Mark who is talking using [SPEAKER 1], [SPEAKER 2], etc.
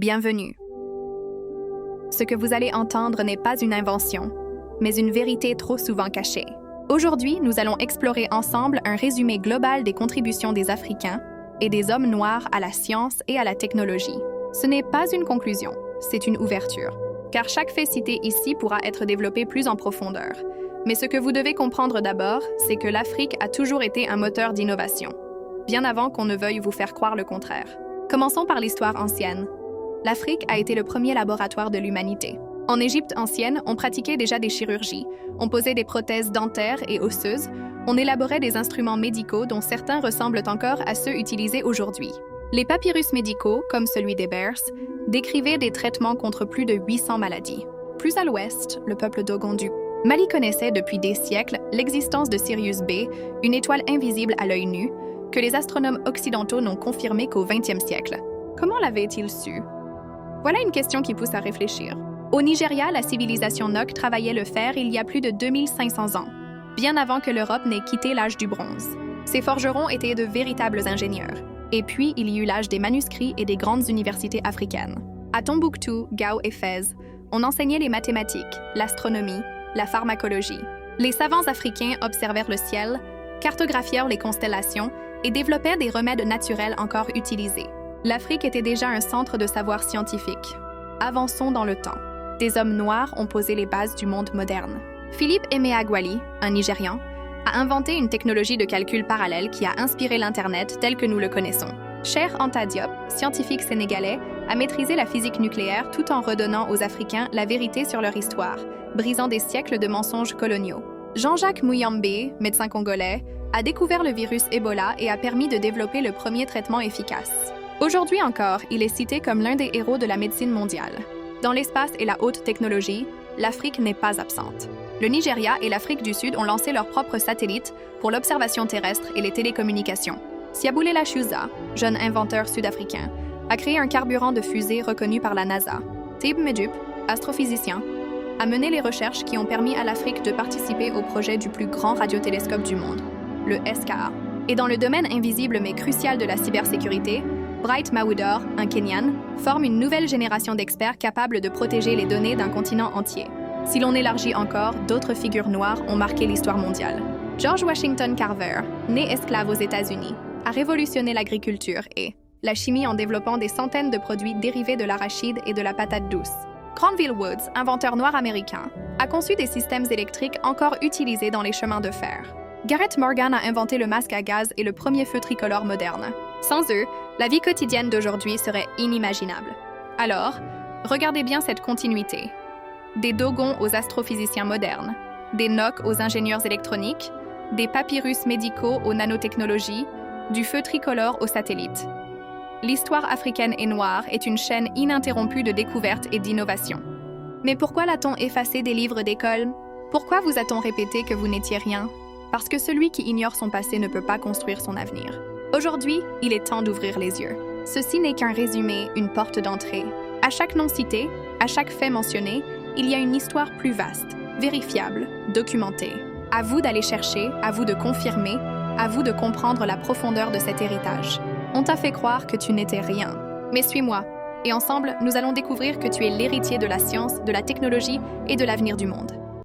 [SPEAKER 1] Bienvenue. Ce que vous allez entendre n'est pas une invention, mais une vérité trop souvent cachée. Aujourd'hui, nous allons explorer ensemble un résumé global des contributions des Africains et des hommes noirs à la science et à la technologie. Ce n'est pas une conclusion, c'est une ouverture, car chaque fait cité ici pourra être développé plus en profondeur. Mais ce que vous devez comprendre d'abord, c'est que l'Afrique a toujours été un moteur d'innovation, bien avant qu'on ne veuille vous faire croire le contraire. Commençons par l'histoire ancienne. L'Afrique a été le premier laboratoire de l'humanité. En Égypte ancienne, on pratiquait déjà des chirurgies, on posait des prothèses dentaires et osseuses, on élaborait des instruments médicaux dont certains ressemblent encore à ceux utilisés aujourd'hui. Les papyrus médicaux, comme celui des Bears, décrivaient des traitements contre plus de 800 maladies. Plus à l'ouest, le peuple Dogon du Mali connaissait depuis des siècles l'existence de Sirius B, une étoile invisible à l'œil nu, que les astronomes occidentaux n'ont confirmé qu'au XXe siècle. Comment l'avaient-ils su? Voilà une question qui pousse à réfléchir. Au Nigeria, la civilisation Nok travaillait le fer il y a plus de 2500 ans, bien avant que l'Europe n'ait quitté l'âge du bronze. Ces forgerons étaient de véritables ingénieurs. Et puis, il y eut l'âge des manuscrits et des grandes universités africaines. À Tombouctou, Gao et Fès, on enseignait les mathématiques, l'astronomie, la pharmacologie. Les savants africains observèrent le ciel, cartographièrent les constellations et développèrent des remèdes naturels encore utilisés. L'Afrique était déjà un centre de savoir scientifique. Avançons dans le temps. Des hommes noirs ont posé les bases du monde moderne. Philippe Emeagwali, un Nigérian, a inventé une technologie de calcul parallèle qui a inspiré l'Internet tel que nous le connaissons. Cheikh Anta Diop, scientifique sénégalais, a maîtrisé la physique nucléaire tout en redonnant aux Africains la vérité sur leur histoire, brisant des siècles de mensonges coloniaux. Jean-Jacques Muyambe, médecin congolais, a découvert le virus Ebola et a permis de développer le premier traitement efficace. Aujourd'hui encore, il est cité comme l'un des héros de la médecine mondiale. Dans l'espace et la haute technologie, l'Afrique n'est pas absente. Le Nigeria et l'Afrique du Sud ont lancé leurs propres satellites pour l'observation terrestre et les télécommunications. Siaboulé Shuza, jeune inventeur sud-africain, a créé un carburant de fusée reconnu par la NASA. Tib Medup, astrophysicien, a mené les recherches qui ont permis à l'Afrique de participer au projet du plus grand radiotélescope du monde, le SKA. Et dans le domaine invisible mais crucial de la cybersécurité, Bright Mawudor, un Kenyan, forme une nouvelle génération d'experts capables de protéger les données d'un continent entier. Si l'on élargit encore, d'autres figures noires ont marqué l'histoire mondiale. George Washington Carver, né esclave aux États-Unis, a révolutionné l'agriculture et la chimie en développant des centaines de produits dérivés de l'arachide et de la patate douce. Granville Woods, inventeur noir américain, a conçu des systèmes électriques encore utilisés dans les chemins de fer. Garrett Morgan a inventé le masque à gaz et le premier feu tricolore moderne. Sans eux, la vie quotidienne d'aujourd'hui serait inimaginable. Alors, regardez bien cette continuité. Des Dogons aux astrophysiciens modernes, des Nok aux ingénieurs électroniques, des papyrus médicaux aux nanotechnologies, du feu tricolore aux satellites. L'histoire africaine et noire est une chaîne ininterrompue de découvertes et d'innovations. Mais pourquoi l'a-t-on effacé des livres d'école? Pourquoi vous a-t-on répété que vous n'étiez rien? Parce que celui qui ignore son passé ne peut pas construire son avenir. Aujourd'hui, il est temps d'ouvrir les yeux. Ceci n'est qu'un résumé, une porte d'entrée. À chaque nom cité, à chaque fait mentionné, il y a une histoire plus vaste, vérifiable, documentée. À vous d'aller chercher, à vous de confirmer, à vous de comprendre la profondeur de cet héritage. On t'a fait croire que tu n'étais rien. Mais suis-moi, et ensemble, nous allons découvrir que tu es l'héritier de la science, de la technologie et de l'avenir du monde.